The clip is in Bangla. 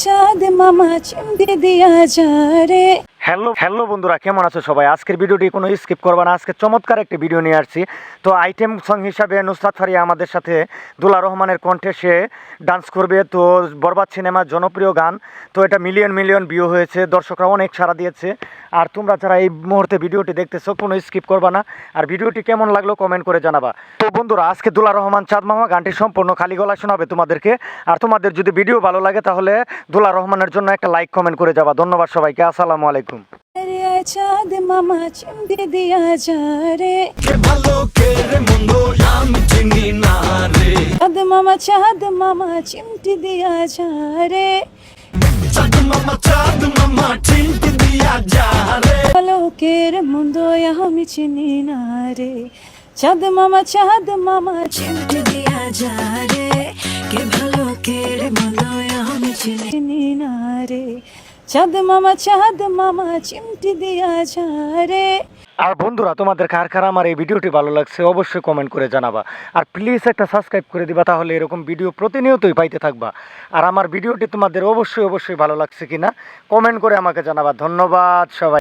চাঁদ মামা চিমটি দিয়া যা রে। হ্যালো বন্ধুরা, কেমন আছো সবাই? আজকের ভিডিওটি কোনো স্কিপ করবে না। আজকে চমৎকার একটি ভিডিও নিয়ে আসছি। তো আইটেম সং হিসাবে নুসরাত ফারিয়া আমাদের সাথে দুলা রহমানের কণ্ঠে সে ডান্স করবে। তো বরবাদ সিনেমার জনপ্রিয় গান, তো এটা মিলিয়ন ভিউ হয়েছে, দর্শকরা অনেক সাড়া দিয়েছে। আর তোমরা যারা এই মুহূর্তে ভিডিওটি দেখতেছো কোনো স্কিপ করবা না, আর ভিডিওটি কেমন লাগলো কমেন্ট করে জানাবা। তো বন্ধুরা, আজকে দুলা রহমান চাঁদ মামা গানটি সম্পূর্ণ খালি গলায় শোনাবে তোমাদেরকে। আর তোমাদের যদি ভিডিও ভালো লাগে তাহলে দুলা রহমানের জন্য একটা লাইক কমেন্ট করে যাবা। ধন্যবাদ সবাইকে, আসসালামু আলাইকুম। চাঁদ মামা চিমটি দিয়া যা রে। চাঁদ মামা চিমটি দিয়া যা রে। লোকের মন্দ আমি চিনি না রে। চাঁদ মামা চিমটি দিয়া যা রে। কে ভালো কে রে মন্দ আমি চিনি না রে। চাঁদ মামা চিমটি দিয়া যা রে। আর বন্ধুরা, তোমাদের কার কার আমার এই ভিডিওটি ভালো লাগছে অবশ্যই কমেন্ট করে জানাবা। আর প্লিজ একটা সাবস্ক্রাইব করে দিবা, তাহলে এরকম ভিডিও প্রতিনিয়তই পাইতে থাকবা। আর আমার ভিডিওটি তোমাদের অবশ্যই ভালো লাগছে কিনা কমেন্ট করে আমাকে জানাবা। ধন্যবাদ সবাই।